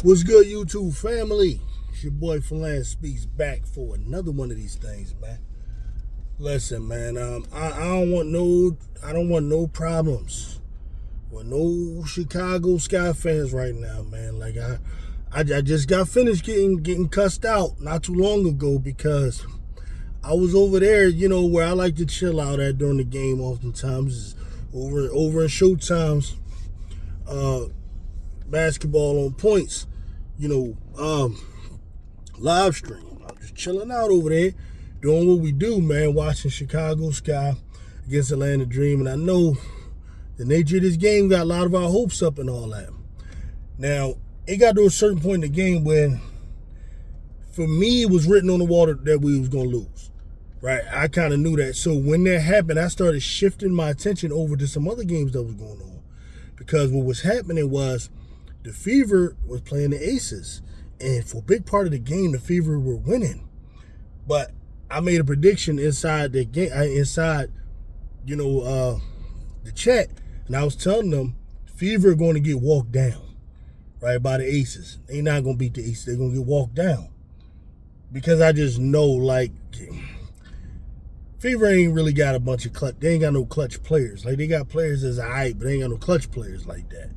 What's good, YouTube family? It's your boy Falan Speaks back for another one of these things, man. Listen, man, I don't want no problems with no Chicago Sky fans right now, man. Like I just got finished getting cussed out not too long ago because I was over there, where I like to chill out at during the game. Oftentimes, is over in Showtime's basketball on points. you know, um, live stream. I'm just chilling out over there, doing what we do, man, watching Chicago Sky against Atlanta Dream. And I know the nature of this game got a lot of our hopes up and all that. Now, it got to a certain point in the game when, for me, it was written on the wall that we was going to lose. Right? I kind of knew that. So when that happened, I started shifting my attention over to some other games that was going on. Because what was happening was the Fever was playing the Aces. And for a big part of the game, the Fever were winning. But I made a prediction inside the game, the chat. And I was telling them, Fever are going to get walked down, right, by the Aces. They're not going to beat the Aces. They're going to get walked down. Because I just know, like, Fever ain't really got a bunch of clutch. They ain't got no clutch players. Like, they got players that's all right, but they ain't got no clutch players like that,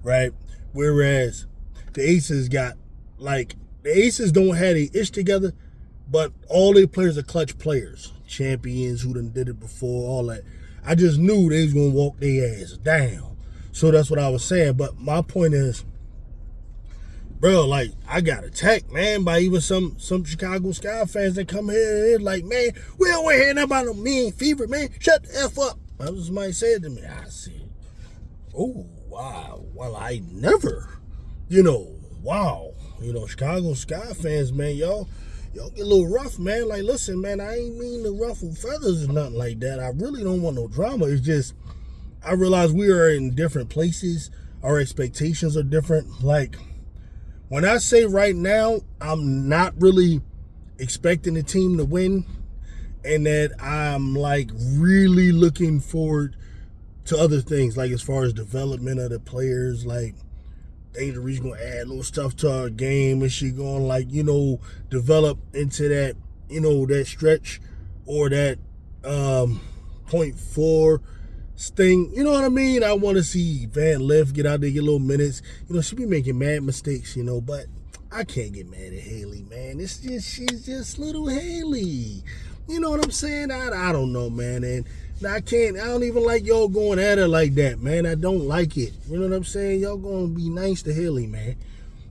right? Whereas the Aces got, like, the Aces don't have their ish together, but all their players are clutch players. Champions who done did it before, all that. I just knew they was going to walk their ass down. So that's what I was saying. But my point is, bro, like, I got attacked, man, by even some Chicago Sky fans that come here and like, man, we don't want to hear nothing about no mean Fever, man. Shut the F up. That's what somebody said to me. I said, oh, wow. Well, I never, wow. Chicago Sky fans, man, y'all get a little rough, man. Like, listen, man, I ain't mean to ruffle feathers or nothing like that. I really don't want no drama. It's just, I realize we are in different places. Our expectations are different. Like, when I say right now, I'm not really expecting the team to win, and that I'm like really looking forward to other things, like as far as development of the players, like Angel Reed's gonna add little stuff to our game, and she gonna develop into that, that stretch or that .4 sting. You know what I mean? I want to see Van Lift get out there, get little minutes. She be making mad mistakes, but I can't get mad at Haley, man. She's just little Haley. You know what I'm saying? I don't know, man. And I don't even like y'all going at her like that, man. I don't like it. You know what I'm saying? Y'all gonna be nice to Haley, man.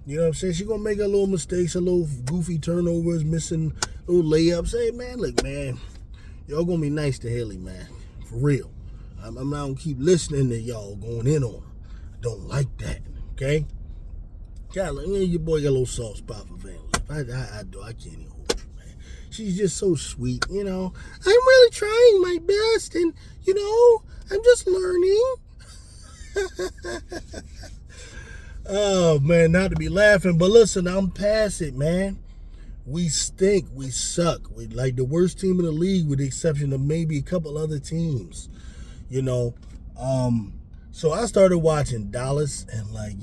You know what I'm saying? She gonna make her little mistakes, her little goofy turnovers, missing little layups. Hey, man, look, man. Y'all gonna be nice to Haley, man. For real. I'm not gonna keep listening to y'all going in on her. I don't like that, okay? God, your boy got a little soft spot for Van Lift. I do. I can't even hold you, man. She's just so sweet, I'm really trying my best, and, I'm just learning. Oh, man, not to be laughing, but listen, I'm past it, man. We stink. We suck. We like the worst team in the league with the exception of maybe a couple other teams. So I started watching Dallas and like,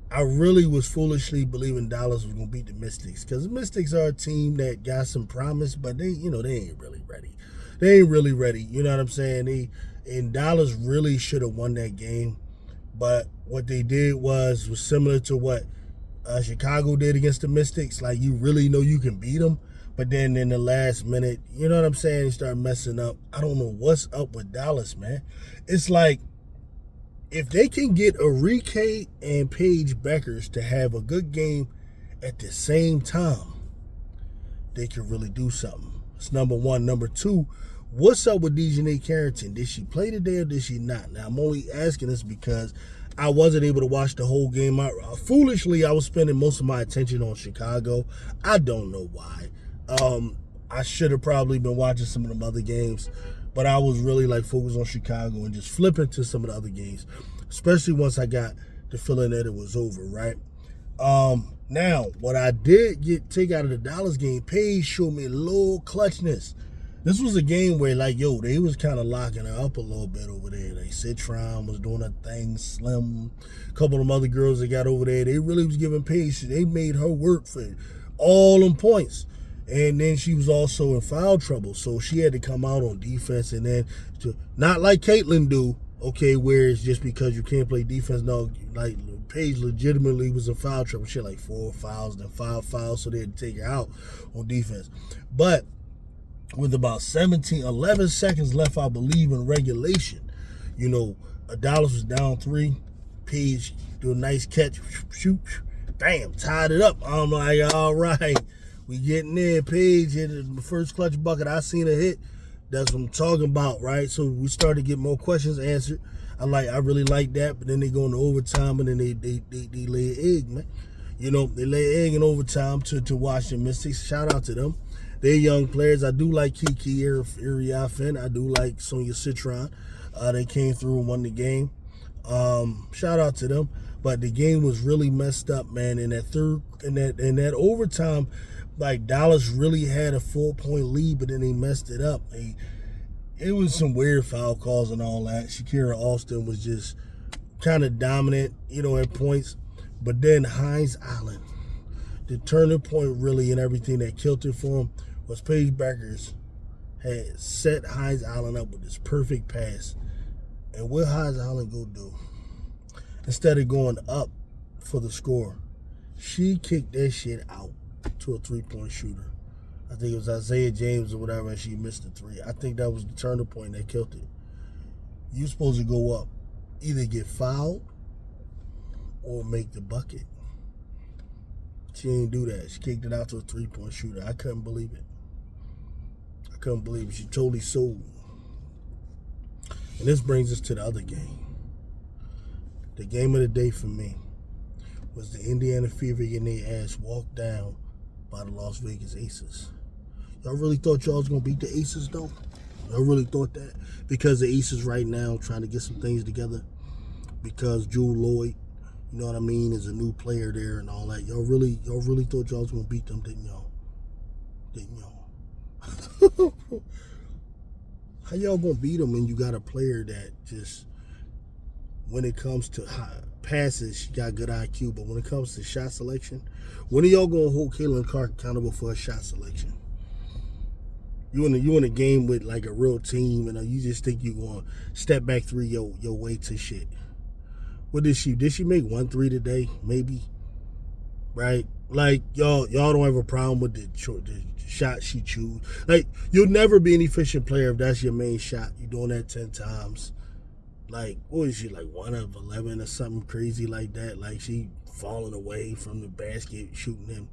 I really was foolishly believing Dallas was going to beat the Mystics, because the Mystics are a team that got some promise, but they ain't really ready. They ain't really ready. You know what I'm saying? And Dallas really should have won that game, but what they did was similar to what Chicago did against the Mystics. Like, you really know you can beat them, but then in the last minute, you know what I'm saying, you start messing up. I don't know what's up with Dallas, man. It's like, if they can get Enrique and Paige Beckers to have a good game at the same time, they can really do something. It's number one. Number two, what's up with Dejanay Carrington? Did she play today or did she not? Now, I'm only asking this because I wasn't able to watch the whole game. Foolishly, I was spending most of my attention on Chicago. I don't know why. I should have probably been watching some of them other games, but I was really like focused on Chicago and just flipping to some of the other games, especially once I got the feeling that it was over, right? Now, what I did take out of the Dallas game, Paige showed me a little clutchness. This was a game where, like, they was kind of locking her up a little bit over there. right? Citron was doing her thing, Slim, a couple of them other girls that got over there, they really was giving Paige, they made her work for all them points. And then she was also in foul trouble, so she had to come out on defense, and then not like Caitlyn do, okay, where it's just because you can't play defense. No, like Paige legitimately was in foul trouble. She had like 4 fouls, then 5 fouls, so they had to take her out on defense. But with about 11 seconds left, I believe, in regulation, Dallas was down 3. Paige do a nice catch, shoot, bam, tied it up. I'm like, all right. We getting there. Paige hit the first clutch bucket I seen her hit. That's what I'm talking about, right? So we started to get more questions answered. I really like that, but then they go into overtime and then they lay an egg, man. They lay an egg in overtime to Washington Mystics. Shout out to them. They're young players. I do like Kiki Iriafen. I do like Sonia Citron. They came through and won the game. Shout out to them. But the game was really messed up, man. In that overtime, like Dallas really had a 4-point lead, but then they messed it up. It was some weird foul calls and all that. Shakira Austin was just kind of dominant, at points. But then Hines Allen, the turning point really and everything that killed it for him was Paige Beckers had set Hines Allen up with this perfect pass. And what Hines Allen go do? Instead of going up for the score, she kicked that shit out to a 3-point shooter. I think it was Isaiah James or whatever, and she missed the 3. I think that was the turning point that killed it. You're supposed to go up, either get fouled or make the bucket. She didn't do that. She kicked it out to a 3-point shooter. I couldn't believe it. She totally sold. And this brings us to the other game. The game of the day for me was the Indiana Fever getting their ass walked down by the Las Vegas Aces. Y'all really thought y'all was going to beat the Aces, though? Y'all really thought that? Because the Aces right now trying to get some things together. Because Jewel Lloyd, you know what I mean, is a new player there and all that. Y'all really thought y'all was going to beat them, didn't y'all? How y'all going to beat them when you got a player that just, when it comes to passes, she got good IQ, but when it comes to shot selection, when are y'all going to hold Caitlin Clark accountable for her shot selection? You in a game with like a real team, and you just think you're going to step back 3 your way to shit. What did she make 1 3 today? Maybe, right? Like y'all don't have a problem with the shot she choose. Like, you'll never be an efficient player if that's your main shot. You're doing that 10 times. Like, what is she, like 1 of 11 or something crazy like that? Like, she falling away from the basket, shooting him.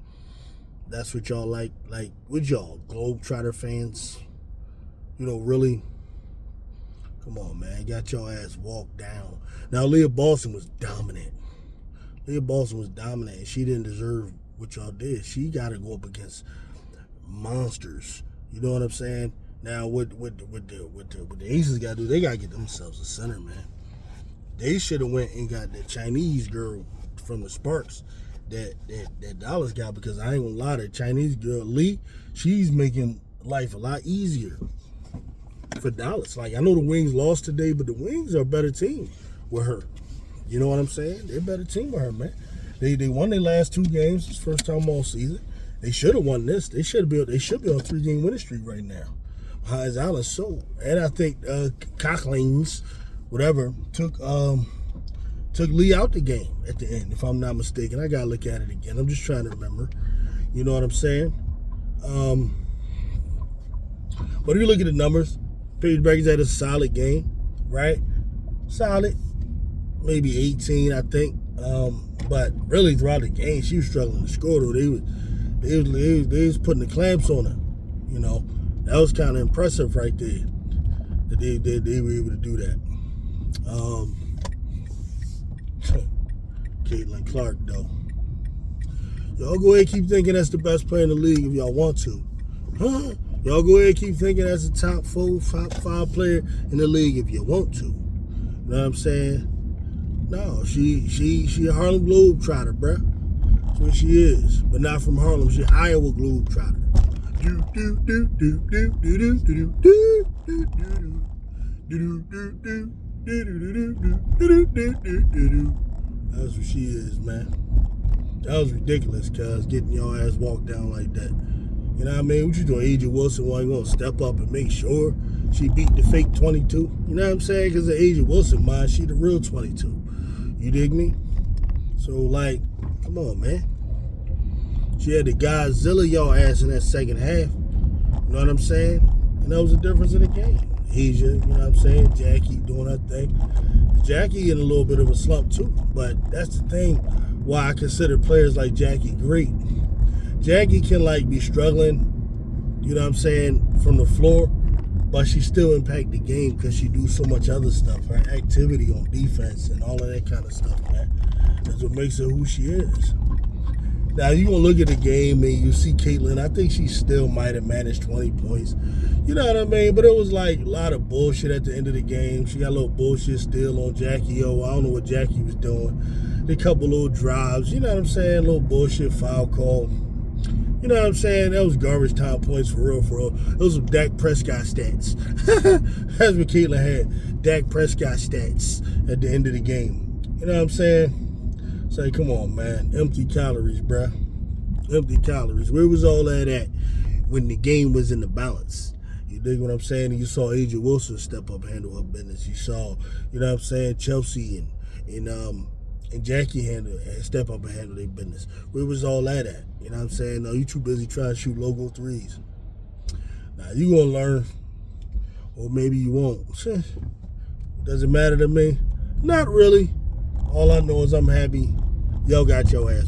That's what y'all like? Like, what y'all, Globetrotter fans? Really? Come on, man. Got y'all ass walked down. Now, Leah Boston was dominant. And she didn't deserve what y'all did. She got to go up against monsters. You know what I'm saying? Now, what the Aces got to do, they got to get themselves a center, man. They should have went and got the Chinese girl from the Sparks that Dallas got, because I ain't going to lie, the Chinese girl, Lee, she's making life a lot easier for Dallas. Like, I know the Wings lost today, but the Wings are a better team with her. You know what I'm saying? They're a better team with her, man. They won their last 2 games. It's the first time all season. They should have won this. They should be on a 3-game winning streak right now. Hines Allen sold. And I think Cocklings, whatever, took Lee out the game at the end, if I'm not mistaken. I got to look at it again. I'm just trying to remember. You know what I'm saying? But if you look at the numbers, Paige Beckers had a solid game, right? Solid. Maybe 18, I think. But really throughout the game, she was struggling to score, though. They was putting the clamps on her. That was kind of impressive right there, that they were able to do that. Caitlin Clark, though. Y'all go ahead and keep thinking that's the best player in the league if y'all want to. Huh? Y'all go ahead and keep thinking that's the top 5 player in the league if you want to. You know what I'm saying? No, she a Harlem Globetrotter, bruh. That's what she is. But not from Harlem. She Iowa Globetrotter. Do. That's what she is, man. That was ridiculous, cuz, getting your ass walked down like that. You know what I mean? What you doing, AJ Wilson? Why you gonna step up and make sure she beat the fake 22? You know what I'm saying? Because the AJ Wilson mind, she the real 22. You dig me? So, like, come on, man. She had the Godzilla y'all ass in that second half. You know what I'm saying? And that was the difference in the game. Asia, you know what I'm saying? Jackie doing her thing. Jackie in a little bit of a slump too. But that's the thing why I consider players like Jackie great. Jackie can like be struggling, you know what I'm saying, from the floor, but she still impact the game because she do so much other stuff. Her activity on defense and all of that kind of stuff, man. That's what makes her who she is. Now, you going to look at the game and you see Caitlin. I think she still might have managed 20 points. You know what I mean? But it was like a lot of bullshit at the end of the game. She got a little bullshit still on Jackie. Yo, I don't know what Jackie was doing. A couple little drives. You know what I'm saying? A little bullshit foul call. You know what I'm saying? That was garbage time points for real, for real. Those were Dak Prescott stats. That's what Caitlin had. Dak Prescott stats at the end of the game. You know what I'm saying? Say, come on, man. Empty calories, bruh. Empty calories. Where was all that at when the game was in the balance? You dig what I'm saying? And you saw AJ Wilson step up and handle her business. You saw, you know what I'm saying, Chelsea and Jackie step up and handle their business. Where was all that at? You know what I'm saying? No, you too busy trying to shoot logo threes. Now, you going to learn, or maybe you won't. Does it matter to me? Not really. All I know is I'm happy y'all got your ass.